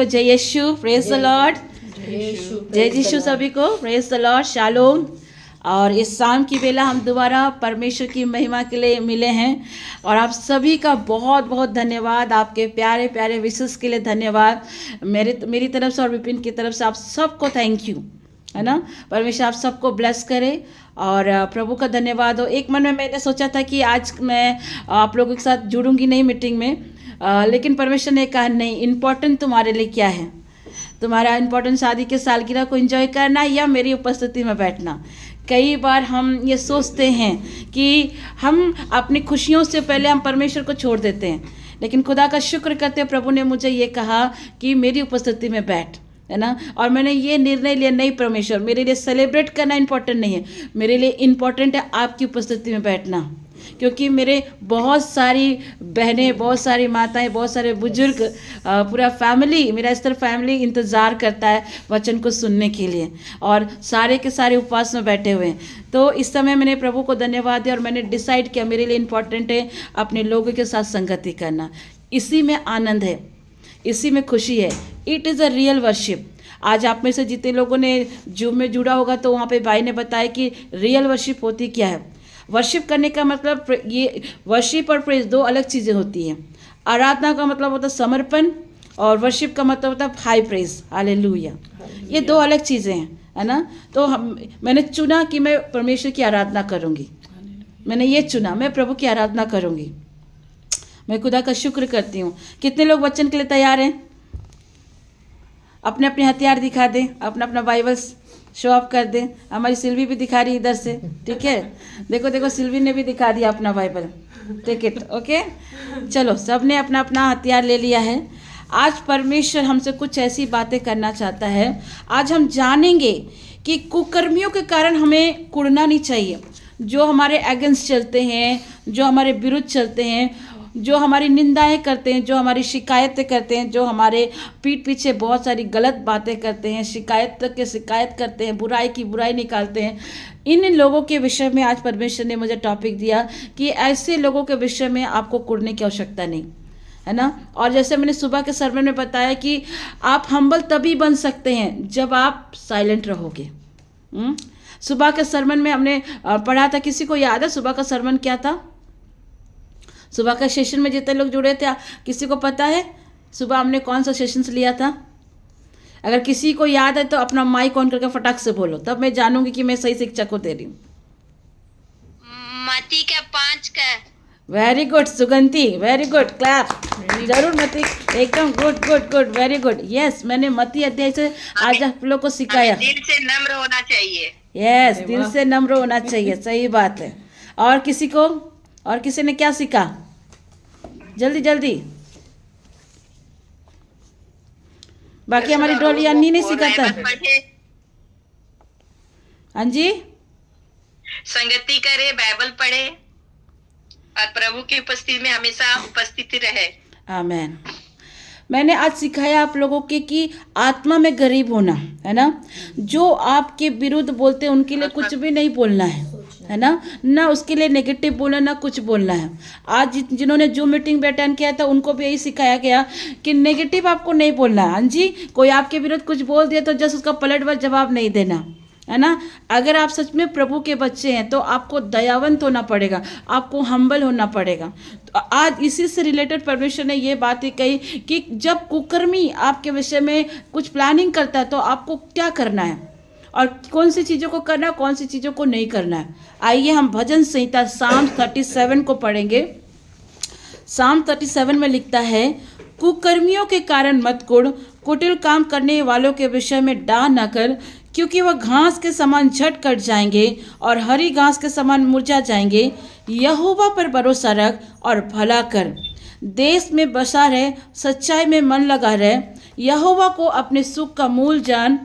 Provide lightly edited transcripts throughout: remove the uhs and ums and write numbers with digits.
जय यीशु, praise the Lord. जय यीशु सभी को, प्रेज द लॉर्ड, शालोम। और इस शाम की बेला हम दोबारा परमेश्वर की महिमा के लिए मिले हैं और आप सभी का बहुत बहुत धन्यवाद। आपके प्यारे प्यारे विशेष के लिए धन्यवाद। मेरी तरफ से और विपिन की तरफ से आप सबको थैंक यू, है ना। परमेश्वर आप सबको ब्लेस करे और प्रभु का धन्यवाद हो। एक मन में मैंने सोचा था कि आज मैं आप लोगों के साथ जुड़ूंगी नहीं मीटिंग में, लेकिन परमेश्वर ने कहा नहीं, इम्पोर्टेंट तुम्हारे लिए क्या है। तुम्हारा इम्पोर्टेंट शादी के सालगिरह को एंजॉय करना या मेरी उपस्थिति में बैठना। कई बार हम ये सोचते हैं कि हम अपनी खुशियों से पहले हम परमेश्वर को छोड़ देते हैं, लेकिन खुदा का शुक्र करते प्रभु ने मुझे ये कहा कि मेरी उपस्थिति में बैठ, है ना। और मैंने ये निर्णय लिया, नहीं परमेश्वर, मेरे लिए सेलिब्रेट करना इम्पोर्टेंट नहीं है, मेरे लिए इम्पोर्टेंट है आपकी उपस्थिति में बैठना। क्योंकि मेरे बहुत सारी बहनें, बहुत सारी माताएं, बहुत सारे बुजुर्ग, पूरा फैमिली, मेरा इस तरह फैमिली इंतज़ार करता है वचन को सुनने के लिए और सारे के सारे उपवास में बैठे हुए हैं। तो इस समय मैंने प्रभु को धन्यवाद दिया और मैंने डिसाइड किया मेरे लिए इम्पोर्टेंट है अपने लोगों के साथ संगति करना। इसी में आनंद है, इसी में खुशी है। It is a real worship. आज आप में से जितने लोगों ने जूम में जुड़ा होगा तो वहाँ पे भाई ने बताया कि रियल वर्शिप होती क्या है। वर्शिप करने का मतलब, ये वर्शिप और प्रेज दो अलग चीज़ें होती हैं। आराधना का मतलब होता है समर्पण और वर्शिप का मतलब होता है हाई प्रेज, हालेलुया। ये दो अलग चीज़ें हैं, है ना। तो मैंने चुना कि मैं परमेश्वर की आराधना करूँगी। मैंने ये चुना, मैं प्रभु की आराधना करूँगी। मैं खुदा का शुक्र करती हूँ। कितने लोग वचन के लिए तैयार हैं? अपने अपने हथियार दिखा दें, अपना अपना बाइबल्स शो ऑफ कर दें। हमारी सिल्वी भी दिखा रही इधर से, ठीक है। देखो देखो, सिल्वी ने भी दिखा दिया अपना बाइबल, टेक इट, ओके। चलो, सब ने अपना अपना हथियार ले लिया है। आज परमेश्वर हमसे कुछ ऐसी बातें करना चाहता है। आज हम जानेंगे कि कुकर्मियों के कारण हमें कुड़ना नहीं चाहिए। जो हमारे अगेंस्ट चलते हैं, जो हमारे विरुद्ध चलते हैं, जो हमारी निंदाएं करते हैं, जो हमारी शिकायतें करते हैं, जो हमारे पीठ पीछे बहुत सारी गलत बातें करते हैं, शिकायत करते हैं, बुराई की बुराई निकालते हैं, इन लोगों के विषय में आज परमेश्वर ने मुझे टॉपिक दिया कि ऐसे लोगों के विषय में आपको कुड़ने की आवश्यकता नहीं, है ना। और जैसे मैंने सुबह के सर्मन में बताया कि आप हम्बल तभी बन सकते हैं जब आप साइलेंट रहोगे। सुबह के सर्मन में हमने पढ़ा था, किसी को याद है सुबह का सर्मन क्या था? सुबह का सेशन में जितने लोग जुड़े थे, किसी को पता है सुबह हमने कौन सा सेशंस लिया था? अगर किसी को याद है तो अपना माइक ऑन करके फटाक से बोलो, तब मैं जानूंगी कि मैं सही शिक्षा को दे रही हूँ। मती का 5 का। वेरी गुड सुगंधी, वेरी गुड, क्लैप जरूर मती, एकदम good good good, very good. Yes, मैंने मती अध्याय से आज आप लोग को सिखाया। दिल से नम्र होना चाहिए। यस, दिल से नम्र होना चाहिए, सही बात है। और किसी को, और किसी ने क्या सीखा? जल्दी जल्दी, बाकी हमारी डोली अन्नी नहीं सिखाता। हाँ जी, संगति करे, बाइबल पढ़े और प्रभु की उपस्थिति में हमेशा उपस्थिति रहे। आमेन। मैंने आज सिखाया आप लोगों के कि आत्मा में गरीब होना, है ना। जो आपके विरुद्ध बोलते हैं उनके लिए कुछ भी नहीं बोलना है ना, ना उसके लिए नेगेटिव बोलना, ना कुछ बोलना है। आज जिन्होंने जो मीटिंग में अटेंड किया था उनको भी यही सिखाया गया कि नेगेटिव आपको नहीं बोलना है। हाँ जी, कोई आपके विरुद्ध कुछ बोल दिया तो जस्ट उसका पलटवार जवाब नहीं देना, है ना। अगर आप सच में प्रभु के बच्चे हैं तो आपको दयावंत होना पड़ेगा, आपको हम्बल होना पड़ेगा। तो आज इसी से रिलेटेड परमेश्वर ने ये बात ही कही कि जब कुकर्मी आपके विषय में कुछ प्लानिंग करता है तो आपको क्या करना है और कौन सी चीज़ों को करना है, कौन सी चीज़ों को नहीं करना है। आइए हम भजन संहिता साम 37 को पढ़ेंगे। साम 37 में लिखता है, कुकर्मियों के कारण मत कुड़, कुटिल काम करने वालों के विषय में डाह न कर, क्योंकि वह घास के समान झट कट जाएंगे और हरी घास के समान मुरझा जाएंगे। यहोवा पर भरोसा रख और भला कर, देश में बसा रह, सच्चाई में मन लगा रह। यहोवा को अपने सुख का मूल जान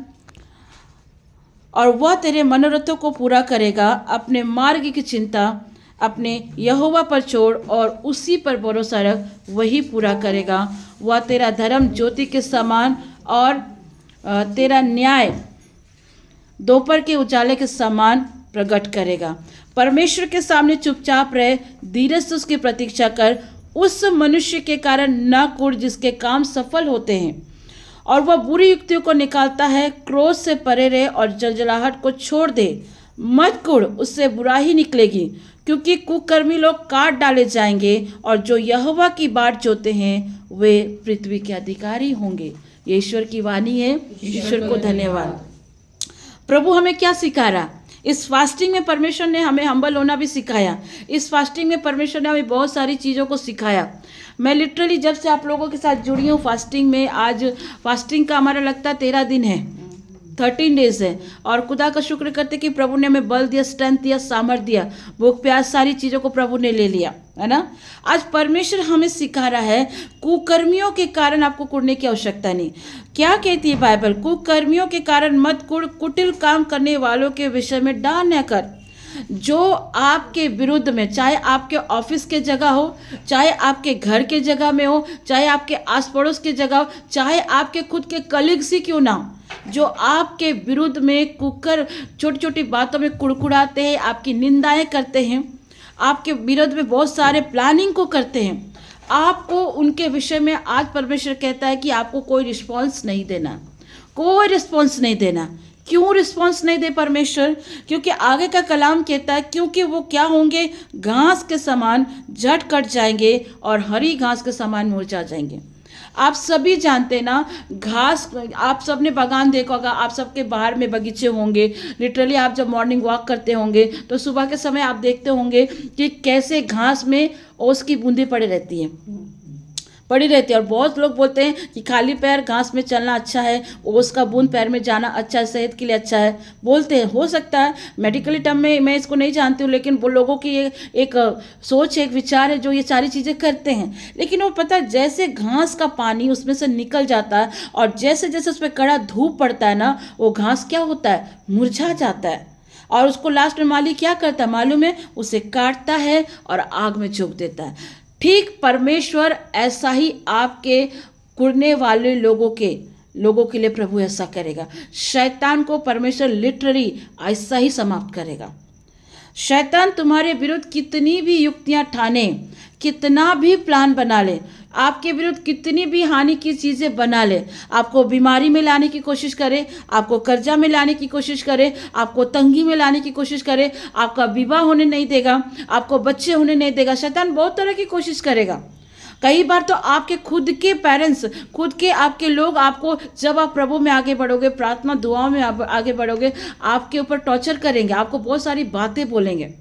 और वह तेरे मनोरथों को पूरा करेगा। अपने मार्ग की चिंता अपने यहोवा पर छोड़ और उसी पर भरोसा रख, वही पूरा करेगा। वह तेरा धर्म ज्योति के समान और तेरा न्याय दोपहर के उजाले के समान प्रकट करेगा। परमेश्वर के सामने चुपचाप रहे, धीरज से उसकी प्रतीक्षा कर। उस मनुष्य के कारण न कुड़ जिसके काम सफल होते हैं, और वह बुरी युक्तियों को निकालता है। क्रोध से परे रहे और जलजलाहट को छोड़ दे। मत कुढ़, उससे बुराई निकलेगी, क्योंकि कुकर्मी लोग काट डाले जाएंगे और जो यहोवा की बाट जोते हैं वे पृथ्वी के अधिकारी होंगे। ये ईश्वर की वाणी है। ईश्वर को धन्यवाद। प्रभु हमें क्या सिखा रहा? इस फास्टिंग में परमेश्वर ने हमें हम्बल होना भी सिखाया। इस फास्टिंग में परमेश्वर ने हमें बहुत सारी चीज़ों को सिखाया। मैं लिटरली जब से आप लोगों के साथ जुड़ी हूँ फास्टिंग में, आज फास्टिंग का हमारा लगता है 13 दिन है, 13 डेज है। और खुदा का शुक्र करते कि प्रभु ने हमें बल दिया, स्ट्रेंथ दिया, सामर्थ दिया, भूख प्यास सारी चीज़ों को प्रभु ने ले लिया, है ना। आज परमेश्वर हमें सिखा रहा है कुकर्मियों के कारण आपको कुड़ने की आवश्यकता नहीं। क्या कहती है बाइबल? कुकर्मियों के कारण मत कुड़, कुटिल काम करने वालों के विषय में डाह न कर। जो आपके विरुद्ध में, चाहे आपके ऑफिस के जगह हो, चाहे आपके घर के जगह में हो, चाहे आपके आस पड़ोस के जगह हो, चाहे आपके खुद के कलीग्स ही क्यों ना हो, जो आपके विरुद्ध में कुकर छोटी छोटी बातों में कुड़कुड़ाते हैं, आपकी निंदाएं करते हैं, आपके विरुद्ध में बहुत सारे प्लानिंग को करते हैं, आपको उनके विषय में आज परमेश्वर कहता है कि आपको कोई रिस्पॉन्स नहीं देना, कोई रिस्पॉन्स नहीं देना। क्यों रिस्पॉन्स नहीं दे परमेश्वर? क्योंकि आगे का कलाम कहता है क्योंकि वो क्या होंगे? घास के समान झट कट जाएंगे और हरी घास के समान मुरझा जाएंगे। आप सभी जानते हैं ना, घास, आप सब ने बागान देखा होगा, आप सबके बाहर में बगीचे होंगे। लिटरली आप जब मॉर्निंग वॉक करते होंगे तो सुबह के समय आप देखते होंगे कि कैसे घास में ओस की बूंदें पड़ी रहती है। और बहुत लोग बोलते हैं कि खाली पैर घास में चलना अच्छा है, ओस का बूंद पैर में जाना अच्छा है, सेहत के लिए अच्छा है बोलते हैं। हो सकता है मेडिकली टर्म में मैं इसको नहीं जानती हूँ, लेकिन वो लोगों की एक सोच है, एक विचार है जो ये सारी चीज़ें करते हैं। लेकिन वो पता है जैसे घास का पानी उसमें से निकल जाता है और जैसे जैसे उस पर कड़ा धूप पड़ता है ना, वो घास क्या होता है? मुरझा जाता है। और उसको लास्ट में माली क्या करता है मालूम है? उसे काटता है और आग में झोंक देता है। ठीक परमेश्वर ऐसा ही आपके कुड़ने वाले लोगों के लिए प्रभु ऐसा करेगा। शैतान को परमेश्वर लिटरली ऐसा ही समाप्त करेगा। शैतान तुम्हारे विरुद्ध कितनी भी युक्तियां ठाने, कितना भी प्लान बना ले, आपके विरुद्ध कितनी भी हानि की चीज़ें बना ले, आपको बीमारी में लाने की कोशिश करे, आपको कर्जा में लाने की कोशिश करे, आपको तंगी में लाने की कोशिश करे, आपका विवाह होने नहीं देगा, आपको बच्चे होने नहीं देगा। शैतान बहुत तरह की कोशिश करेगा। कई बार तो आपके खुद के पेरेंट्स, खुद के आपके लोग आपको, जब आप प्रभु में आगे बढ़ोगे, प्रार्थना दुआओं में आगे बढ़ोगे, आपके ऊपर टॉर्चर करेंगे, आपको बहुत सारी बातें बोलेंगे।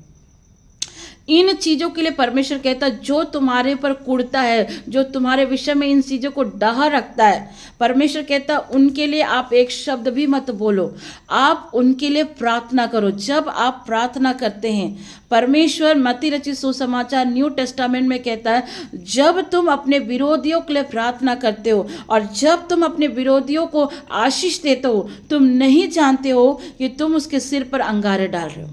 इन चीज़ों के लिए परमेश्वर कहता है जो तुम्हारे पर कुड़ता है, जो तुम्हारे विषय में इन चीज़ों को डहा रखता है, परमेश्वर कहता है उनके लिए आप एक शब्द भी मत बोलो, आप उनके लिए प्रार्थना करो। जब आप प्रार्थना करते हैं, परमेश्वर मत्ती रचित सुसमाचार न्यू टेस्टामेंट में कहता है जब तुम अपने विरोधियों के लिए प्रार्थना करते हो और जब तुम अपने विरोधियों को आशीष देते हो, तुम नहीं जानते हो कि तुम उसके सिर पर अंगारे डाल रहे हो।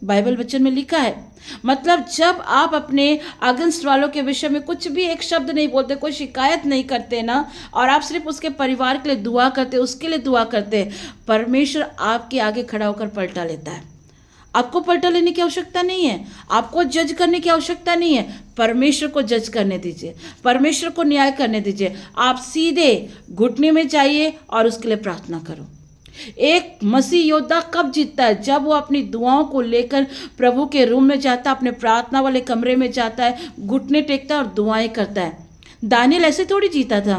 बाइबल वचन में लिखा है। मतलब जब आप अपने अगेंस्ट वालों के विषय में कुछ भी एक शब्द नहीं बोलते, कोई शिकायत नहीं करते ना, और आप सिर्फ उसके परिवार के लिए दुआ करते, उसके लिए दुआ करते, परमेश्वर आपके आगे खड़ा होकर पलटा लेता है। आपको पलटा लेने की आवश्यकता नहीं है, आपको जज करने की आवश्यकता नहीं है। परमेश्वर को जज करने दीजिए, परमेश्वर को न्याय करने दीजिए। आप सीधे घुटने में जाइए और उसके लिए प्रार्थना करो। एक मसीह योद्धा कब जीतता है? जब वो अपनी दुआओं को लेकर प्रभु के रूम में जाता है, अपने प्रार्थना वाले कमरे में जाता है, घुटने टेकता है और दुआएं करता है। दानियल ऐसे थोड़ी जीता था।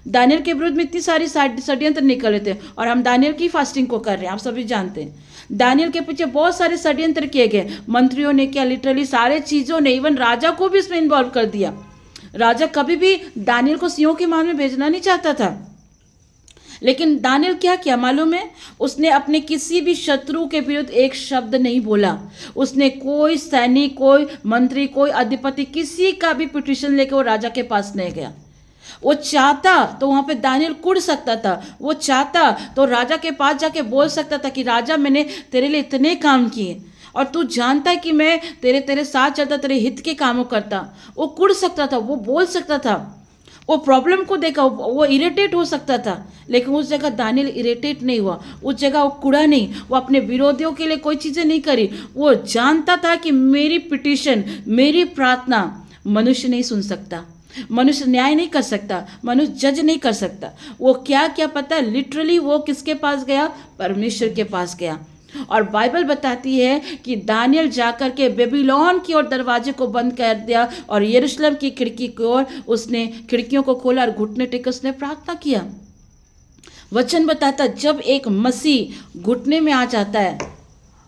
दानियल के विरुद्ध में इतनी सारी षड्यंत्र निकले थे और हम दानियल की फास्टिंग को कर रहे हैं, आप सभी जानते हैं। दानियल के पीछे बहुत सारे षड्यंत्र किए गए, मंत्रियों ने किया, लिटरली सारे चीज़ों ने, इवन राजा को भी इसमें इन्वॉल्व कर दिया। राजा कभी भी दानियल को सिंहों की मान में भेजना नहीं चाहता था, लेकिन दानियल क्या किया मालूम है? उसने अपने किसी भी शत्रु के विरुद्ध एक शब्द नहीं बोला। उसने कोई सैनिक, कोई मंत्री, कोई अधिपति, किसी का भी पिटीशन लेकर वो राजा के पास नहीं गया। वो चाहता तो वहाँ पे दानियल कुड़ सकता था, वो चाहता तो राजा के पास जाके बोल सकता था कि राजा मैंने तेरे लिए इतने काम किए और तू जानता है कि मैं तेरे साथ चलता, तेरे हित के कामों करता। वो कुड़ सकता था, वो बोल सकता था, वो प्रॉब्लम को देखा, वो इरिटेट हो सकता था, लेकिन उस जगह दानियल इरिटेट नहीं हुआ, उस जगह वो कुड़ा नहीं, वो अपने विरोधियों के लिए कोई चीज़ें नहीं करी। वो जानता था कि मेरी पिटीशन, मेरी प्रार्थना मनुष्य नहीं सुन सकता, मनुष्य न्याय नहीं कर सकता, मनुष्य जज नहीं कर सकता। वो क्या क्या पता है, लिटरली वो किसके पास गया? परमेश्वर के पास गया। और बाइबल बताती है कि दानियल जाकर के बेबीलोन की ओर दरवाजे को बंद कर दिया और यरूशलेम की खिड़की की ओर उसने खिड़कियों को खोला और घुटने टेक उसने प्रार्थना किया। वचन बताता जब एक मसीह घुटने में आ जाता है,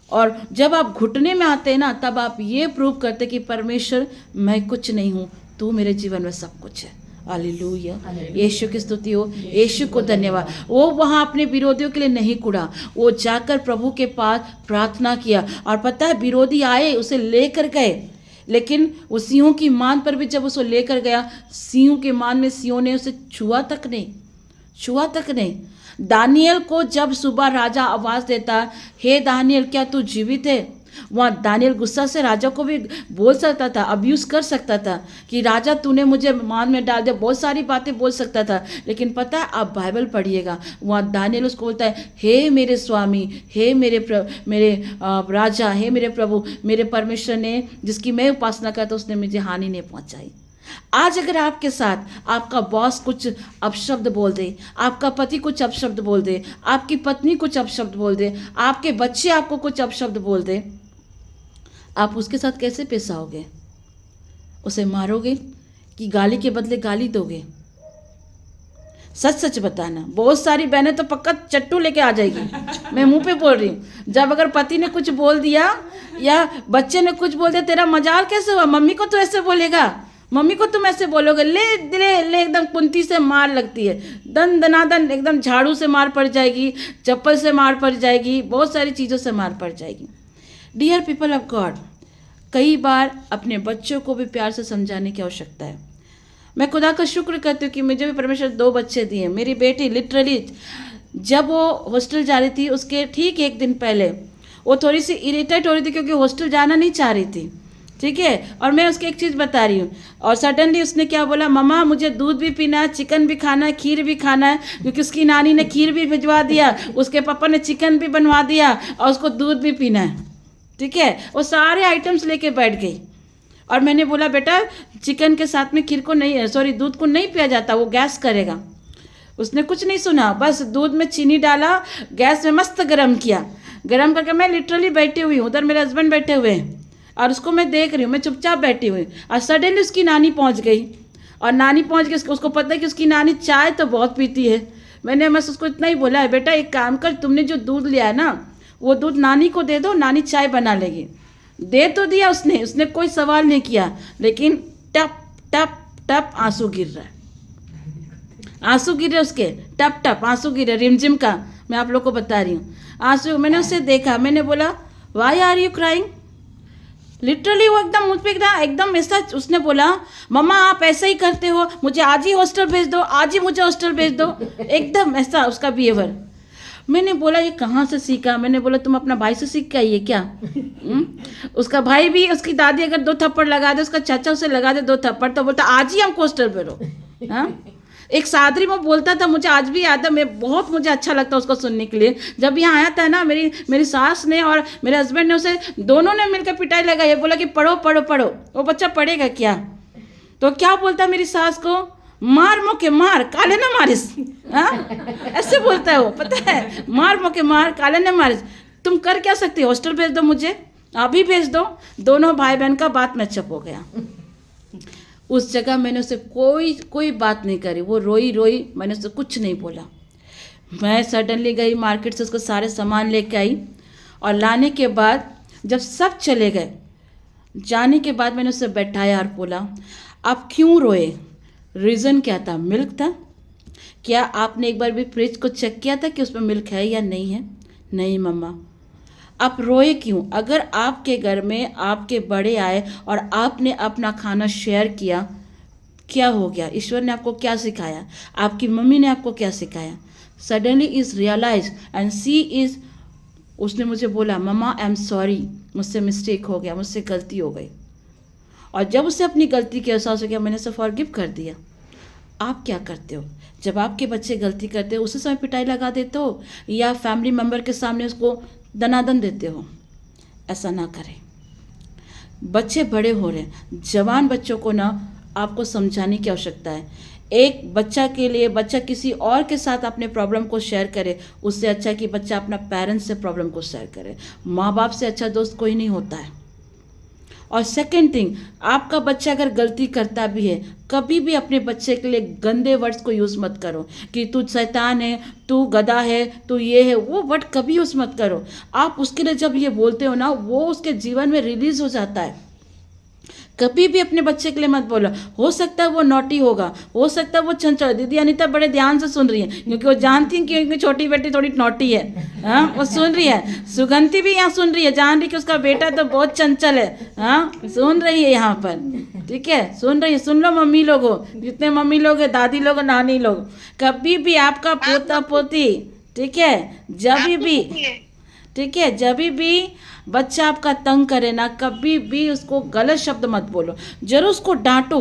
और जब आप घुटने में आते हैं ना, तब आप ये प्रूव करते कि परमेश्वर मैं कुछ नहीं हूँ, तू मेरे जीवन में सब कुछ है। हालेलुया, यीशु की स्तुति हो, यीशु को धन्यवाद। वो वहाँ अपने विरोधियों के लिए नहीं कुड़ा, वो जाकर प्रभु के पास प्रार्थना किया। और पता है विरोधी आए, उसे लेकर गए, लेकिन वो सिंहों की मान पर भी जब उसको लेकर गया, सिंहों के मान में सिंहों ने उसे छुआ तक नहीं। दानियल को जब सुबह राजा आवाज़ देता, हे दानियल क्या तू जीवित है, वहाँ दानियल गुस्सा से राजा को भी बोल सकता था, अब्यूज़ कर सकता था कि राजा तूने मुझे मान में डाल दिया, बहुत सारी बातें बोल सकता था। लेकिन पता है, आप बाइबल पढ़िएगा, वहाँ दानियल उसको बोलता है, हे मेरे स्वामी, हे मेरे राजा, हे मेरे प्रभु, मेरे परमेश्वर ने जिसकी मैं उपासना करता उसने मुझे हानि नहीं पहुँचाई। आज अगर आपके साथ आपका बॉस कुछ अपशब्द बोल दे, आपका पति कुछ अपशब्द बोल दे, आपकी पत्नी कुछ अपशब्द बोल दे, आपके बच्चे आपको कुछ अपशब्द बोल दे, आप उसके साथ कैसे पेश आओगे? उसे मारोगे कि गाली के बदले गाली दोगे? सच सच बताना। बहुत सारी बहनें तो पक्का चट्टू लेके आ जाएगी, मैं मुंह पे बोल रही हूँ। जब अगर पति ने कुछ बोल दिया या बच्चे ने कुछ बोल दिया, तेरा मजाल कैसे हुआ, मम्मी को तो ऐसे बोलेगा, मम्मी को तुम ऐसे बोलोगे, ले ले ले, एकदम कुंती से मार लगती है, दन दनादन, एकदम झाड़ू से मार पड़ जाएगी, चप्पल से मार पड़ जाएगी, बहुत सारी चीज़ों से मार पड़ जाएगी। डियर पीपल ऑफ गॉड, कई बार अपने बच्चों को भी प्यार से समझाने की आवश्यकता है। मैं खुदा का शुक्र करती हूँ कि मुझे भी परमेश्वर 2 बच्चे दिए। मेरी बेटी लिटरली जब वो हॉस्टल जा रही थी, उसके ठीक 1 दिन पहले वो थोड़ी सी इरिटेट हो रही थी क्योंकि हॉस्टल जाना नहीं चाह रही थी, ठीक है। और मैं उसकी एक चीज़ बता रही हूँ, और सडनली उसने क्या बोला, मम्मा मुझे दूध भी पीना है, चिकन भी खाना है, खीर भी खाना है, क्योंकि उसकी नानी ने खीर भी भिजवा दिया, उसके पापा ने चिकन भी बनवा दिया और उसको दूध भी पीना है, ठीक है। वो सारे आइटम्स लेके बैठ गई। और मैंने बोला बेटा चिकन के साथ में खीर को नहीं, सॉरी दूध को नहीं पिया जाता, वो गैस करेगा। उसने कुछ नहीं सुना, बस दूध में चीनी डाला, गैस में मस्त गर्म किया। गर्म करके मैं लिटरली बैठी हुई हूँ, उधर मेरे हस्बैंड बैठे हुए हैं और उसको मैं देख रही हूँ, मैं चुपचाप बैठी हुई। और सडनली उसकी नानी पहुँच गई, और नानी पहुँच गई, उसको पता है कि उसकी नानी चाय तो बहुत पीती है। मैंने बस उसको इतना ही बोला है, बेटा एक काम कर, तुमने जो दूध लिया है ना, वो दूध नानी को दे दो, नानी चाय बना लेगी। दे तो दिया उसने कोई सवाल नहीं किया, लेकिन टप टप टप आंसू गिर रहा है, आंसू गिरे उसके, टप टप आंसू गिरे, रिमझिम का मैं आप लोग को बता रही हूँ आंसू। मैंने उससे देखा, मैंने बोला why are you crying. Literally वो एकदम मुझ पे एकदम ऐसा, उसने बोला मम्मा आप ऐसे ही करते हो, मुझे आज ही हॉस्टल भेज दो, आज ही मुझे हॉस्टल भेज दो, एकदम ऐसा उसका बिहेवियर। मैंने बोला ये कहाँ से सीखा? मैंने बोला तुम अपना भाई से सीख के आई है क्या? उसका भाई भी, उसकी दादी अगर 2 थप्पड़ लगा दे, उसका चाचा उसे लगा दे 2 थप्पड़, तो बोलता आज ही हमको हॉस्टल भेजो। हाँ, एक सादरी में बोलता था, मुझे आज भी याद है, मुझे अच्छा लगता उसको सुनने के लिए। जब यहाँ आया था ना, मेरी सास ने और मेरे हस्बैंड ने उसे, दोनों ने मिलकर पिटाई लगाई, बोला कि पढ़ो पढ़ो पढ़ो। वो बच्चा पढ़ेगा क्या? तो क्या बोलता मेरी सास को, मार मोके मार, काले ना मारिस। हाँ, ऐसे बोलता है वो, पता है, मार मोके मार, काले ना मारिस। तुम कर क्या सकती हो? हॉस्टल भेज दो मुझे, अभी भेज दो। दोनों भाई बहन का बात में चुप हो गया। उस जगह मैंने उससे कोई बात नहीं करी, वो रोई, मैंने उससे कुछ नहीं बोला। मैं सडनली गई मार्केट से, उसको सारे सामान लेके आई, और लाने के बाद जब सब चले गए, जाने के बाद मैंने उससे बैठाया और बोला आप क्यों रोए? रीज़न क्या था? मिल्क था। क्या आपने एक बार भी फ्रिज को चेक किया था कि उसमें मिल्क है या नहीं है? नहीं मम्मा। आप रोए क्यों? अगर आपके घर में आपके बड़े आए और आपने अपना खाना शेयर किया, क्या हो गया? ईश्वर ने आपको क्या सिखाया? आपकी मम्मी ने आपको क्या सिखाया? Suddenly is realise and see is, उसने मुझे बोला मम्मा आई एम सॉरी, मुझसे मिस्टेक हो गया, मुझसे गलती हो गई। और जब उसे अपनी गलती का एहसास हो गया, मैंने उसे फॉरगिव कर दिया। आप क्या करते हो जब आपके बच्चे गलती करते हो? उसी समय पिटाई लगा देते हो या फैमिली मेम्बर के सामने उसको दनादन देते हो? ऐसा ना करें। बच्चे बड़े हो रहे हैं, जवान बच्चों को ना आपको समझाने की आवश्यकता है। एक बच्चा के लिए बच्चा किसी और के साथ अपने प्रॉब्लम को शेयर करे, उससे अच्छा है कि बच्चा अपना पेरेंट्स से प्रॉब्लम को शेयर करे। माँ बाप से अच्छा दोस्त कोई नहीं होता है। और सेकंड थिंग, आपका बच्चा अगर गलती करता भी है, कभी भी अपने बच्चे के लिए गंदे वर्ड्स को यूज़ मत करो कि तू शैतान है, तू गधा है, तू ये है, वो वर्ड कभी यूज़ मत करो। आप उसके लिए जब ये बोलते हो ना, वो उसके जीवन में रिलीज हो जाता है। कभी भी अपने बच्चे के लिए मत बोलो। हो सकता है वो नॉटी होगा, हो सकता है वो चंचल। दीदी अनीता बड़े ध्यान से सुन रही है, क्योंकि वो जानती है कि उनकी छोटी बेटी थोड़ी नॉटी है। हाँ, वो सुन रही है। सुगंधी भी यहाँ सुन रही है, जान रही कि उसका बेटा तो बहुत चंचल है। हाँ, सुन रही है यहाँ पर, ठीक है, सुन रही है। सुन लो मम्मी लोग हो, जितने मम्मी लोग है, दादी लोग, नानी लोग, कभी भी आपका पोता पोती, ठीक है, जब भी, ठीक है, जब भी बच्चा आपका तंग करे ना, कभी भी उसको गलत शब्द मत बोलो। जरूर उसको डांटो,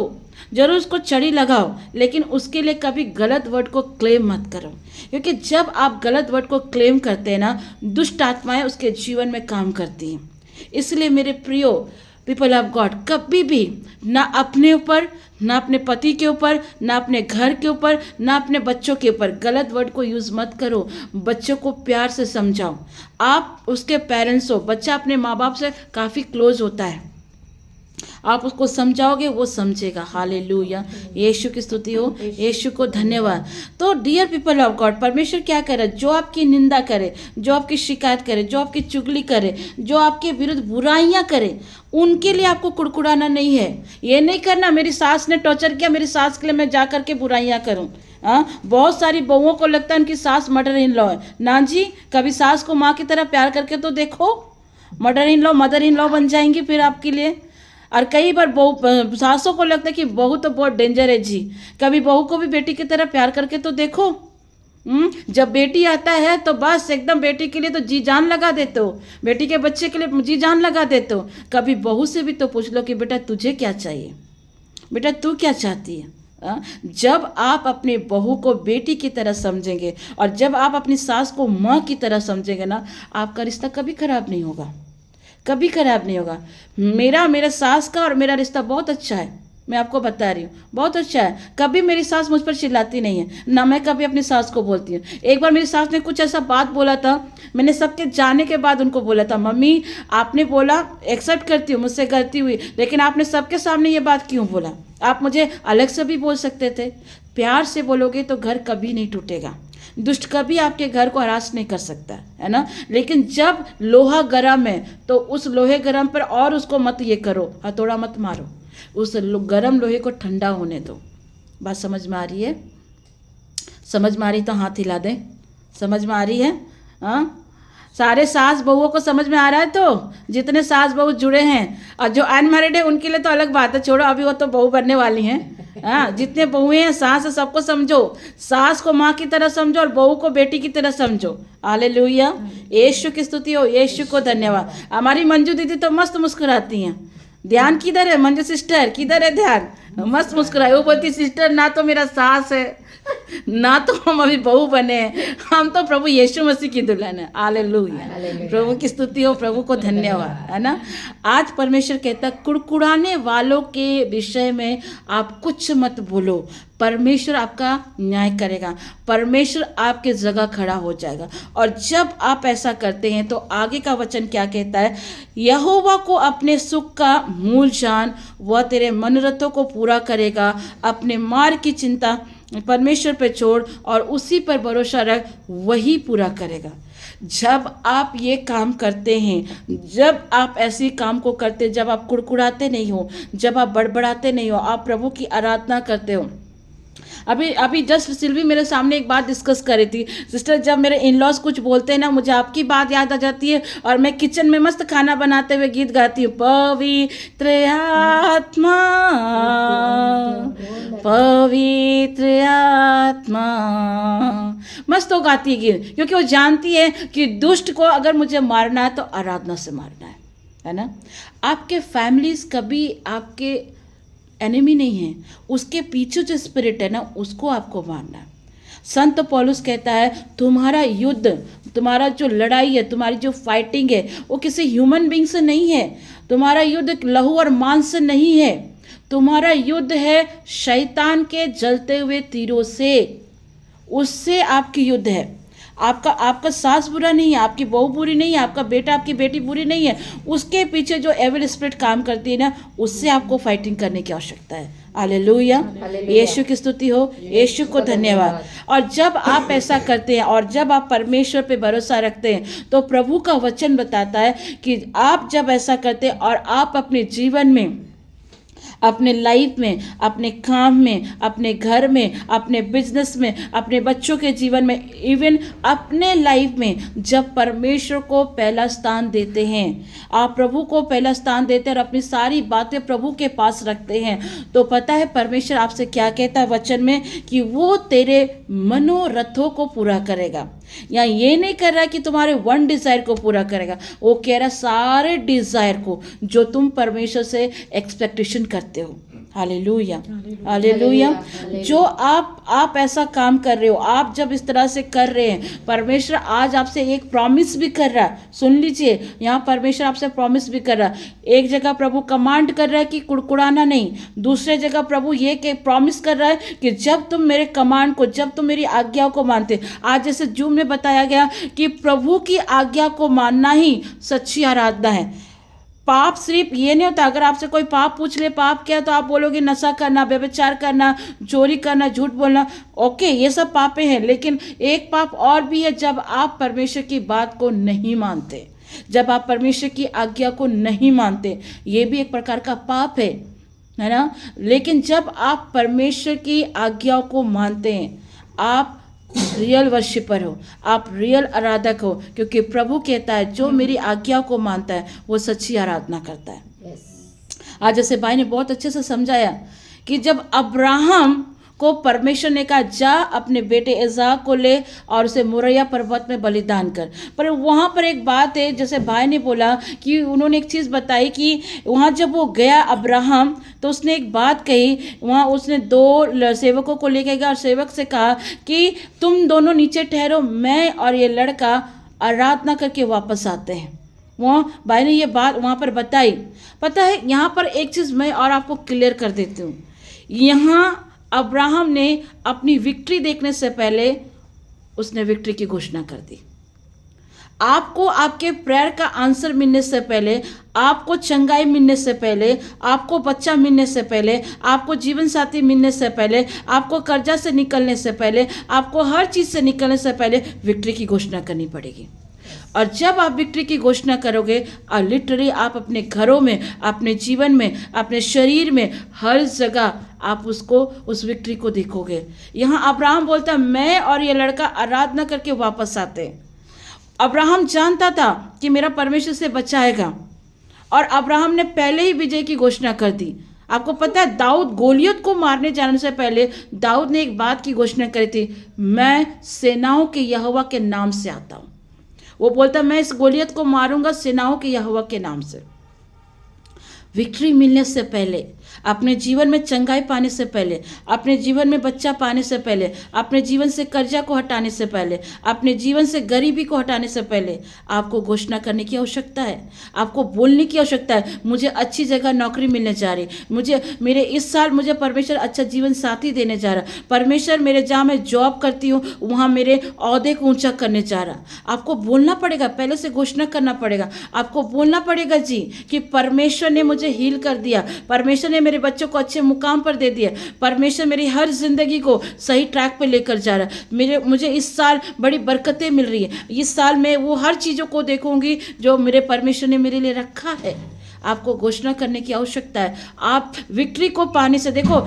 जरूर उसको चढ़ी लगाओ, लेकिन उसके लिए कभी गलत वर्ड को क्लेम मत करो, क्योंकि जब आप गलत वर्ड को क्लेम करते हैं ना, दुष्ट आत्माएं उसके जीवन में काम करती हैं। इसलिए मेरे प्रियो पीपल ऑफ गॉड, कभी भी ना अपने ऊपर, ना अपने पति के ऊपर, ना अपने घर के ऊपर, ना अपने बच्चों के ऊपर गलत वर्ड को यूज़ मत करो। बच्चों को प्यार से समझाओ। आप उसके पेरेंट्स हो, बच्चा अपने माँ बाप से काफ़ी क्लोज होता है, आप उसको समझाओगे, वो समझेगा। हालेलुया, यीशु की स्तुति हो, यीशु को धन्यवाद। तो डियर पीपल ऑफ गॉड, परमेश्वर क्या करे? जो आपकी निंदा करे, जो आपकी शिकायत करे, जो आपकी चुगली करे, जो आपके विरुद्ध बुराइयां करे, उनके लिए आपको कुड़कुड़ाना नहीं है। ये नहीं करना मेरी सास ने टॉर्चर किया, मेरी सास के लिए मैं जा करके बुराइयां करूं। बहुत सारी बहुओं को लगता है उनकी सास मदर इन लॉ है। ना जी, कभी सास को माँ की तरह प्यार करके तो देखो। मदर इन लॉ बन जाएंगी फिर आपके लिए। और कई बार बहू, सासों को लगता है कि बहू तो बहुत डेंजर है जी। कभी बहू को भी बेटी की तरह प्यार करके तो देखो। जब बेटी आता है तो बस एकदम बेटी के लिए तो जी जान लगा देते हो, बेटी के बच्चे के लिए जी जान लगा देते हो। कभी बहू से भी तो पूछ लो कि बेटा तुझे क्या चाहिए, बेटा तू क्या चाहती है। जब आप अपनी बहू को बेटी की तरह समझेंगे और जब आप अपनी सास को माँ की तरह समझेंगे ना, आपका रिश्ता कभी खराब नहीं होगा, कभी खराब नहीं होगा। मेरा सास का और मेरा रिश्ता बहुत अच्छा है, मैं आपको बता रही हूँ, बहुत अच्छा है। कभी मेरी सास मुझ पर चिल्लाती नहीं है, ना मैं कभी अपनी सास को बोलती हूँ। एक बार मेरी सास ने कुछ ऐसा बात बोला था, मैंने सबके जाने के बाद उनको बोला था, मम्मी आपने बोला, एक्सेप्ट करती हूँ मुझसे गलती हुई, लेकिन आपने सबके सामने ये बात क्यों बोला? आप मुझे अलग से भी बोल सकते थे। प्यार से बोलोगे तो घर कभी नहीं टूटेगा। दुष्ट कभी आपके घर को हरास नहीं कर सकता है ना। लेकिन जब लोहा गरम है तो उस लोहे गरम पर और उसको मत ये करो, हथौड़ा मत मारो, उस गरम लोहे को ठंडा होने दो। बात समझ में आ रही है? समझ में आ रही तो हाथ हिला दें। समझ में आ रही है? हाँ, सारे सास बहुओं को समझ में आ रहा है? तो जितने सास बहू जुड़े हैं, और जो अनमैरिड है उनके लिए तो अलग बात है, छोड़ो, अभी वो तो बहू बनने वाली हैं। हाँ, जितने बहुएं हैं, सास है, सबको समझो। सास को माँ की तरह समझो और बहू को बेटी की तरह समझो। हालेलुया, यीशु की स्तुति हो, यीशु को धन्यवाद। हमारी मंजू दीदी तो मस्त मुस्कुराती हैं। ध्यान किधर है मंजू सिस्टर, किधर है ध्यान? मस्त मुस्कुराए। वो बोलती सिस्टर ना तो मेरा सास है, ना तो हम अभी बहू बने हैं, हम तो प्रभु यीशु मसीह की दुल्हन है। हालेलुया, प्रभु की स्तुति हो, प्रभु को धन्यवाद, है ना। आज परमेश्वर कहता है कुड़कुड़ाने वालों के विषय में आप कुछ मत बोलो, परमेश्वर आपका न्याय करेगा, परमेश्वर आपके जगह खड़ा हो जाएगा। और जब आप ऐसा करते हैं तो आगे का वचन क्या कहता है? यहोवा को अपने सुख का मूल जान, वह तेरे मनोरथों को पूरा करेगा। अपने मार्ग की चिंता परमेश्वर पे छोड़ और उसी पर भरोसा रख, वही पूरा करेगा। जब आप ये काम करते हैं, जब आप ऐसे काम को करते, जब आप कुड़कुड़ाते नहीं हो, जब आप बड़बड़ाते नहीं हो, आप प्रभु की आराधना करते हो। अभी जस्ट सिल्वी मेरे सामने एक बात डिस्कस कर रही थी, सिस्टर जब मेरे इन लॉज कुछ बोलते हैं ना, मुझे आपकी बात याद आ जाती है और मैं किचन में मस्त खाना बनाते हुए गीत गाती हूँ, पवित्र आत्मा, पवित्र आत्मा, मस्त वो गाती है गीत, क्योंकि वो जानती है कि दुष्ट को अगर मुझे मारना है तो आराधना से मारना है ना। आपके फैमिलीज कभी आपके एनिमी नहीं है, उसके पीछे जो स्पिरिट है ना, उसको आपको मारना है। संत पौलुस कहता है तुम्हारा युद्ध, तुम्हारा जो लड़ाई है, तुम्हारी जो फाइटिंग है, वो किसी ह्यूमन बीइंग से नहीं है। तुम्हारा युद्ध लहू और मांस से नहीं है, तुम्हारा युद्ध है शैतान के जलते हुए तीरों से, उससे आपकी युद्ध है। आपका सास बुरा नहीं है, आपकी बहू बुरी नहीं है, आपका बेटा आपकी बेटी बुरी नहीं है, उसके पीछे जो एविल स्पिरिट काम करती है ना, उससे आपको फाइटिंग करने की आवश्यकता है। हालेलुया, यीशु की स्तुति हो, यीशु को धन्यवाद। और जब आप ऐसा करते हैं और जब आप परमेश्वर पे भरोसा रखते हैं, तो प्रभु का वचन बताता है कि आप जब ऐसा करते हैं और आप अपने जीवन में, अपने लाइफ में, अपने काम में, अपने घर में, अपने बिजनेस में, अपने बच्चों के जीवन में, इवन अपने लाइफ में जब परमेश्वर को पहला स्थान देते हैं, आप प्रभु को पहला स्थान देते हैं और अपनी सारी बातें प्रभु के पास रखते हैं, तो पता है परमेश्वर आपसे क्या कहता है वचन में, कि वो तेरे मनोरथों को पूरा करेगा। या ये नहीं कर रहा कि तुम्हारे वन डिज़ायर को पूरा करेगा, वो कह रहा सारे डिज़ायर को जो तुम परमेश्वर से एक्सपेक्टेशन करते हो। Hallelujah, hallelujah. जो आप ऐसा काम कर रहे हो, आप जब इस तरह से कर रहे हैं, परमेश्वर आज आपसे एक प्रॉमिस भी कर रहा है। सुन लीजिए, यहाँ परमेश्वर आपसे प्रॉमिस भी कर रहा है। एक जगह प्रभु कमांड कर रहा है कि कुड़कुड़ाना नहीं, दूसरे जगह प्रभु ये के प्रॉमिस कर रहा है कि जब तुम मेरे कमांड को, जब तुम मेरी आज्ञाओं को मानते, आज जैसे जूम में बताया गया कि प्रभु की आज्ञा को मानना ही सच्ची आराधना है। पाप सिर्फ ये नहीं होता, अगर आपसे कोई पाप पूछ ले पाप क्या, तो आप बोलोगे नशा करना, व्यभिचार करना, चोरी करना, झूठ बोलना, ओके ये सब पापे हैं। लेकिन एक पाप और भी है, जब आप परमेश्वर की बात को नहीं मानते, जब आप परमेश्वर की आज्ञा को नहीं मानते, ये भी एक प्रकार का पाप है ना। लेकिन जब आप परमेश्वर की आज्ञाओं को मानते हैं, आप रियल वर्शिपर हो, आप रियल आराधक हो, क्योंकि प्रभु कहता है जो मेरी आज्ञाओं को मानता है वो सच्ची आराधना करता है। आज जैसे भाई ने बहुत अच्छे से समझाया कि जब अब्राहम को परमेश्वर ने कहा जा अपने बेटे इज़हाक को ले और उसे मोरिया पर्वत में बलिदान कर, पर वहाँ पर एक बात है, जैसे भाई ने बोला कि उन्होंने एक चीज़ बताई कि वहाँ जब वो गया अब्राहम, तो उसने एक बात कही, वहाँ उसने 2 सेवकों को लेके गया और सेवक से कहा कि तुम दोनों नीचे ठहरो, मैं और ये लड़का आराधना करके वापस आते हैं। वहाँ भाई ने ये बात वहाँ पर बताई। पता है यहाँ पर एक चीज़ मैं और आपको क्लियर कर देती हूँ। यहाँ अब्राहम ने अपनी विक्ट्री देखने से पहले उसने विक्ट्री की घोषणा कर दी। आपको आपके प्रेयर का आंसर मिलने से पहले, आपको चंगाई मिलने से पहले, आपको बच्चा मिलने से पहले, आपको जीवन साथी मिलने से पहले, आपको कर्जा से निकलने से पहले, आपको हर चीज़ से निकलने से पहले विक्ट्री की घोषणा करनी पड़ेगी। और जब आप विक्ट्री की घोषणा करोगे, और लिटरली आप अपने घरों में, अपने जीवन में, अपने शरीर में, हर जगह आप उस विक्ट्री को देखोगे। यहाँ अब्राहम बोलता मैं और ये लड़का आराधना करके वापस आते। अब्राहम जानता था कि मेरा परमेश्वर से बचाएगा, और अब्राहम ने पहले ही विजय की घोषणा कर दी। आपको पता है दाऊद गोलियत को मारने जाने से पहले दाऊद ने एक बात की घोषणा करी थी, मैं सेनाओं के यहोवा के नाम से आता हूँ। वो बोलता मैं इस गोलियत को मारूंगा सेनाओं के यहोवा के नाम से। विक्ट्री मिलने से पहले, अपने जीवन में चंगाई पाने से पहले, अपने जीवन में बच्चा पाने से पहले, अपने जीवन से कर्जा को हटाने से पहले, अपने जीवन से गरीबी को हटाने से पहले आपको घोषणा करने की आवश्यकता है। आपको बोलने की आवश्यकता है, मुझे अच्छी जगह नौकरी मिलने जा रही, मेरे इस साल मुझे परमेश्वर अच्छा जीवन साथी देने जा रहा, परमेश्वर मेरे जहाँ मैं जॉब करती हूँ वहाँ मेरे ओहदे को ऊंचा करने जा रहा। आपको बोलना पड़ेगा, पहले से घोषणा करना पड़ेगा। आपको बोलना पड़ेगा जी कि परमेश्वर ने मुझे हील कर दिया, परमेश्वर ने मेरे बच्चों को अच्छे मुकाम पर दे दिया, परमेश्वर मेरी हर जिंदगी को सही ट्रैक पे लेकर जा रहा है, मुझे इस साल बड़ी बरकतें मिल रही है, इस साल मैं वो हर चीज़ों को देखूंगी जो मेरे परमेश्वर ने मेरे लिए रखा है। आपको घोषणा करने की आवश्यकता है। आप विक्ट्री को पाने से, देखो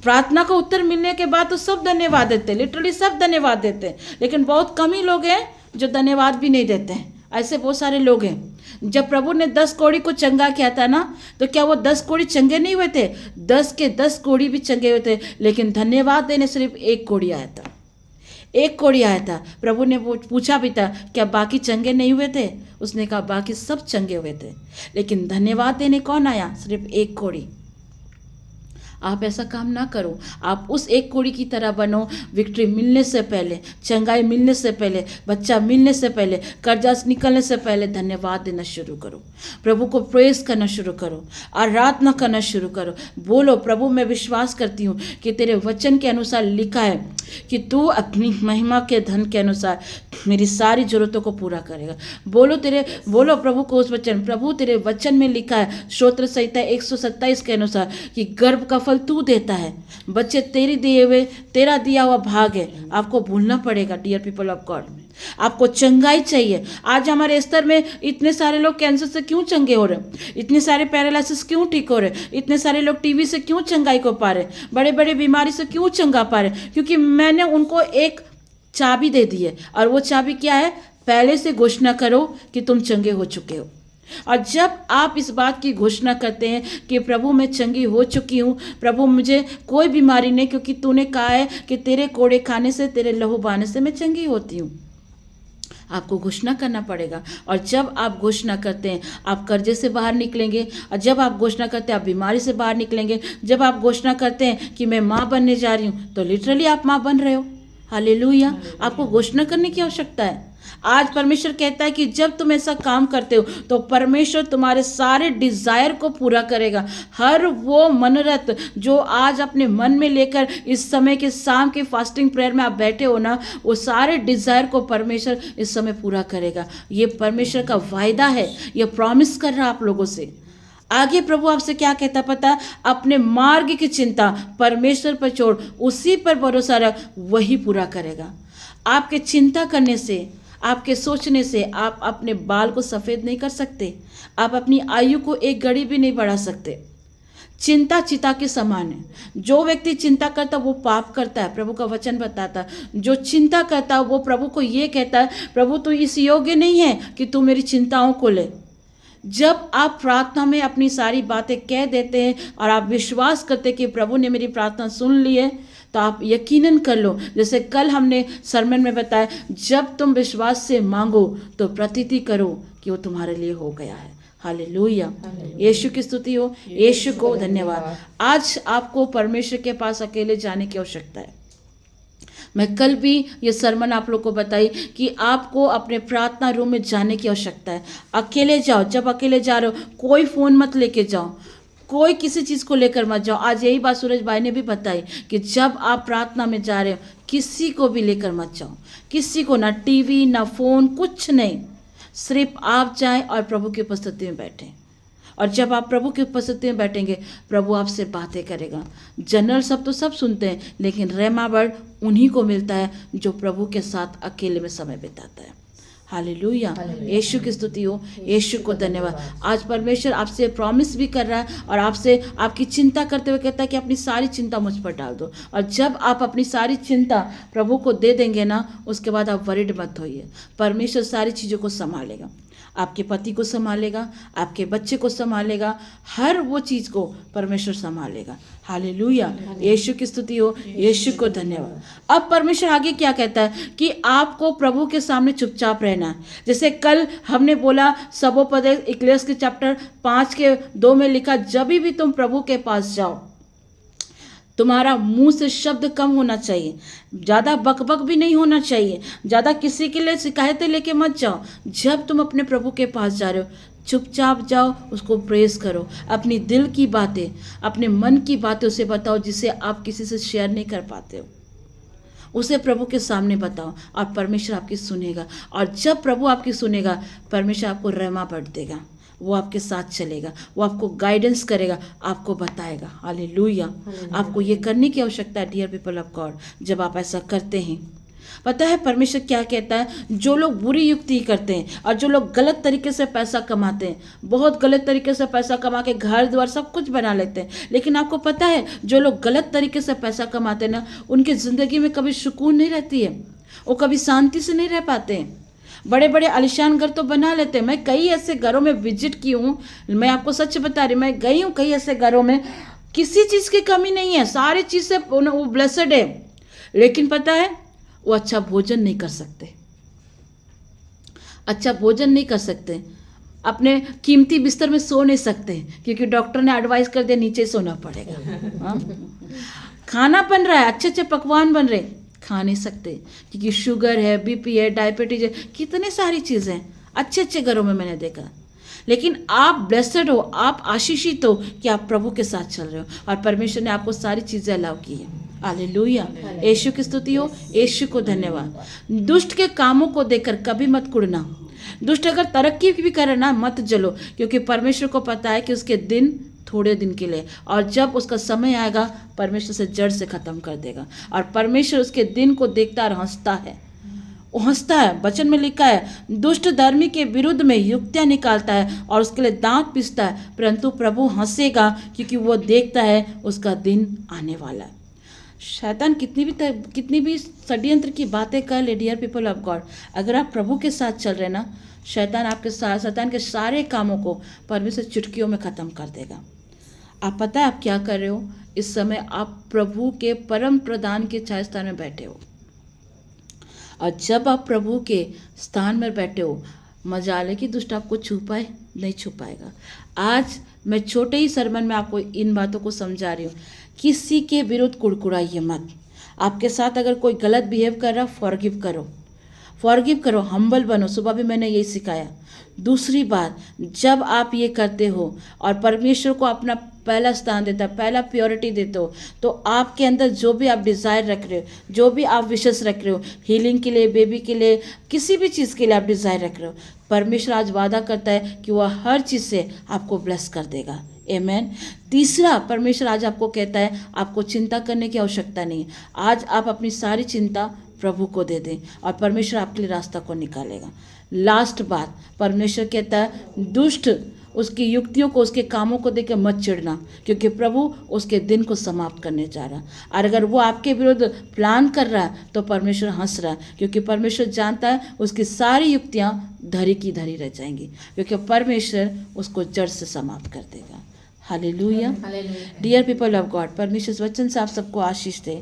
प्रार्थना का उत्तर मिलने के बाद तो सब धन्यवाद देते हैं, लिटरली सब धन्यवाद देते हैं, लेकिन बहुत कम ही लोग हैं जो धन्यवाद भी नहीं देते हैं। ऐसे बहुत सारे लोग हैं। जब प्रभु ने 10 कोढ़ी को चंगा किया था ना, तो क्या वो 10 कोढ़ी चंगे नहीं हुए थे? 10 के 10 कोढ़ी भी चंगे हुए थे, लेकिन धन्यवाद देने सिर्फ 1 कोढ़ी आया था। 1 कोढ़ी आया था। प्रभु ने वो पूछा भी था क्या बाकी चंगे नहीं हुए थे? उसने कहा बाकी सब चंगे हुए थे, लेकिन धन्यवाद देने कौन आया? सिर्फ 1 कोढ़ी। आप ऐसा काम ना करो। आप उस एक कोड़ी की तरह बनो, विक्ट्री मिलने से पहले, चंगाई मिलने से पहले, बच्चा मिलने से पहले, कर्जा निकलने से पहले धन्यवाद देना शुरू करो, प्रभु को प्रेज करना शुरू करो, आराधना करना शुरू करो। बोलो, प्रभु मैं विश्वास करती हूँ कि तेरे वचन के अनुसार लिखा है कि तू अपनी महिमा के धन के अनुसार मेरी सारी जरूरतों को पूरा करेगा। बोलो प्रभु को उस वचन, प्रभु तेरे वचन में लिखा है स्तोत्र संहिता 127 के अनुसार कि गर्भ का फल तू देता है, बच्चे तेरा दिया हुआ भाग है। आपको भूलना पड़ेगा डियर पीपल ऑफ गॉड, आपको चंगाई चाहिए। आज हमारे स्तर में इतने सारे लोग कैंसर से क्यों चंगे हो रहे, इतने सारे पैरालिसिस क्यों ठीक हो रहे, इतने सारे लोग टीबी से क्यों चंगाई को पा रहे, बड़े बड़े बीमारी से क्यों चंगा पा रहे? क्योंकि मैंने उनको एक चाबी दे दी है, और वो चाबी क्या है? पहले से घोषणा करो कि तुम चंगे हो चुके हो। और जब आप इस बात की घोषणा करते हैं कि प्रभु मैं चंगी हो चुकी हूँ, प्रभु मुझे कोई बीमारी नहीं, क्योंकि तूने कहा है कि तेरे कोड़े खाने से, तेरे लहू बहाने से मैं चंगी होती हूँ। आपको घोषणा करना पड़ेगा। और जब आप घोषणा करते हैं आप कर्जे से बाहर निकलेंगे, और जब आप घोषणा करते हैं आप बीमारी से बाहर निकलेंगे। जब आप घोषणा करते हैं कि मैं माँ बनने जा रही हूँ, तो लिटरली आप माँ बन रहे हो। हालेलुया। आपको घोषणा करने की आवश्यकता है। आज परमेश्वर कहता है कि जब तुम ऐसा काम करते हो तो परमेश्वर तुम्हारे सारे डिजायर को पूरा करेगा। हर वो मनोरथ जो आज अपने मन में लेकर इस समय के शाम के फास्टिंग प्रेयर में आप बैठे हो ना, वो सारे डिजायर को परमेश्वर इस समय पूरा करेगा। ये परमेश्वर का वायदा है, ये प्रॉमिस कर रहा है आप लोगों से। आगे प्रभु आपसे क्या कहता पता है? अपने मार्ग की चिंता परमेश्वर पर छोड़, उसी पर भरोसा रख, वही पूरा करेगा। आपके चिंता करने से, आपके सोचने से आप अपने बाल को सफ़ेद नहीं कर सकते, आप अपनी आयु को एक घड़ी भी नहीं बढ़ा सकते। चिंता चिता के समान है। जो व्यक्ति चिंता करता वो पाप करता है। प्रभु का वचन बताता है, जो चिंता करता है वो प्रभु को ये कहता है, प्रभु तू इस योग्य नहीं है कि तू मेरी चिंताओं को ले। जब आप प्रार्थना में अपनी सारी बातें कह देते हैं और आप विश्वास करते कि प्रभु ने मेरी प्रार्थना सुन ली है, तो आप यकीनन कर लो, जैसे कल हमने सरमन में बताया, जब तुम विश्वास से मांगो तो प्रतीति करो कि वो तुम्हारे लिए हो गया है। हालेलुया। यीशु की स्तुति हो, यीशु को धन्यवाद। आज आपको परमेश्वर के पास अकेले जाने की आवश्यकता है। मैं कल भी ये सरमन आप लोग को बताई कि आपको अपने प्रार्थना रूम में जाने की आवश्यकता है। अकेले जाओ। जब अकेले जा रहे हो कोई फ़ोन मत लेके जाओ, कोई किसी चीज़ को लेकर मत जाओ। आज यही बात सूरज भाई ने भी बताई कि जब आप प्रार्थना में जा रहे हो किसी को भी लेकर मत जाओ, किसी को, ना टीवी ना फ़ोन, कुछ नहीं। सिर्फ आप जाएं और प्रभु की उपस्थिति में बैठें। और जब आप प्रभु की उपस्थिति में बैठेंगे प्रभु आपसे बातें करेगा। जनरल सब तो सब सुनते हैं, लेकिन रेमा वर्ड उन्हीं को मिलता है जो प्रभु के साथ अकेले में समय बिताता है। हालेलुया। यीशु की स्तुति हो, यीशु को धन्यवाद। आज परमेश्वर आपसे प्रॉमिस भी कर रहा है और आपसे आपकी चिंता करते हुए कहता है कि अपनी सारी चिंता मुझ पर डाल दो। और जब आप अपनी सारी चिंता प्रभु को दे देंगे ना, उसके बाद आप वरिड मत होइए। परमेश्वर सारी चीज़ों को संभालेगा। आपके पति को संभालेगा, आपके बच्चे को संभालेगा, हर वो चीज़ को परमेश्वर संभालेगा। हालेलुया। यीशु की स्तुति हो, यीशु को धन्यवाद। अब परमेश्वर आगे क्या कहता है कि आपको प्रभु के सामने चुपचाप रहना है। जैसे कल हमने बोला सबोपदेश इक्लेस के चैप्टर 5:2 में लिखा, जब भी तुम प्रभु के पास जाओ तुम्हारा मुंह से शब्द कम होना चाहिए, ज़्यादा बकबक भी नहीं होना चाहिए, ज़्यादा किसी के लिए शिकायतें लेके मत जाओ। जब तुम अपने प्रभु के पास जा रहे हो चुपचाप जाओ, उसको प्रेस करो, अपनी दिल की बातें, अपने मन की बातें उसे बताओ जिसे आप किसी से शेयर नहीं कर पाते हो। उसे प्रभु के सामने बताओ और परमेश्वर आपकी सुनेगा। और जब प्रभु आपकी सुनेगा परमेश्वर आपको रहमा बढ़ देगा, वो आपके साथ चलेगा, वो आपको गाइडेंस करेगा, आपको बताएगा। हालेलुया। आपको ये करने की आवश्यकता है डियर पीपल ऑफ गॉड। जब आप ऐसा करते हैं, पता है परमेश्वर क्या कहता है? जो लोग बुरी युक्ति करते हैं और जो लोग गलत तरीके से पैसा कमाते हैं, बहुत गलत तरीके से पैसा कमा के घर द्वार सब कुछ बना लेते हैं, लेकिन आपको पता है जो लोग गलत तरीके से पैसा कमाते हैं ना, उनकी ज़िंदगी में कभी सुकून नहीं रहती है, वो कभी शांति से नहीं रह पाते हैं। बड़े बड़े आलिशान घर तो बना लेते हैं। मैं कई ऐसे घरों में विजिट की हूँ, मैं आपको सच बता रही, मैं गई हूँ कई ऐसे घरों में, किसी चीज़ की कमी नहीं है, सारी चीज़ से वो ब्लेसड है, लेकिन पता है वो अच्छा भोजन नहीं कर सकते, अच्छा भोजन नहीं कर सकते। अपने कीमती बिस्तर में सो नहीं सकते क्योंकि डॉक्टर ने एडवाइस कर दिया नीचे सोना पड़ेगा। हाँ? खाना बन रहा है, अच्छे अच्छे पकवान बन रहे, खा नहीं सकते क्योंकि शुगर है, बीपी है, डायबिटीज है, कितनी सारी चीज़ें हैं अच्छे अच्छे घरों में मैंने देखा। लेकिन आप ब्लेसड हो, आप आशीषित हो कि आप प्रभु के साथ चल रहे हो और परमेश्वर ने आपको सारी चीज़ें अलाउ की है। हालेलुया, यीशु की स्तुति हो, यीशु को धन्यवाद। दुष्ट के कामों को देखकर कभी मत कुड़ना। दुष्ट अगर तरक्की भी करे ना, मत जलो, क्योंकि परमेश्वर को पता है कि उसके दिन थोड़े दिन के लिए, और जब उसका समय आएगा परमेश्वर से जड़ से ख़त्म कर देगा। और परमेश्वर उसके दिन को देखता और हंसता है, वो हंसता है। वचन में लिखा है, दुष्ट धर्मी के विरुद्ध में युक्तियाँ निकालता है और उसके लिए दांत पीसता है, परंतु प्रभु हंसेगा क्योंकि वो देखता है उसका दिन आने वाला है। शैतान कितनी भी षड्यंत्र की बातें कर ले, डियर पीपल ऑफ गॉड, अगर आप प्रभु के साथ चल रहे ना, शैतान के सारे कामों को परमेश्वर चुटकियों में ख़त्म कर देगा। आप पता है आप क्या कर रहे हो? इस समय आप प्रभु के परम प्रधान के छाया स्थान में बैठे हो, और जब आप प्रभु के स्थान में बैठे हो, मजाल है कि दुष्ट आपको छुपाए नहीं छुपाएगा। आज मैं छोटे ही सरमन में आपको इन बातों को समझा रही हूँ। किसी के विरुद्ध कुड़कुड़ाइए मत। आपके साथ अगर कोई गलत बिहेव कर रहा, फॉरगिव करो, हम्बल बनो। सुबह भी मैंने यही सिखाया। दूसरी बात, जब आप ये करते हो और परमेश्वर को अपना पहला स्थान देता, पहला प्योरिटी देते हो, तो आपके अंदर जो भी आप डिज़ायर रख रहे हो, जो भी आप विशेष रख रहे हो, हीलिंग के लिए, बेबी के लिए, किसी भी चीज़ के लिए आप डिज़ायर रख रहे हो, परमेश्वर आज वादा करता है कि वह हर चीज़ से आपको ब्लेस कर देगा। आमेन। तीसरा, परमेश्वर आज आपको कहता है आपको चिंता करने की आवश्यकता नहीं। आज आप अपनी सारी चिंता प्रभु को दे दें और परमेश्वर आपके लिए रास्ता को निकालेगा। लास्ट बात, परमेश्वर कहता है दुष्ट उसकी युक्तियों को, उसके कामों को देकर मत चिढ़ना, क्योंकि प्रभु उसके दिन को समाप्त करने जा रहा है। और अगर वो आपके विरुद्ध प्लान कर रहा है तो परमेश्वर हंस रहा है, क्योंकि परमेश्वर जानता है उसकी सारी युक्तियाँ धरी की धरी रह जाएंगी, क्योंकि परमेश्वर उसको जड़ से समाप्त कर देगा। Hallelujah. Dear people of God, परमेश्वर वचन से आप सबको आशीष दे।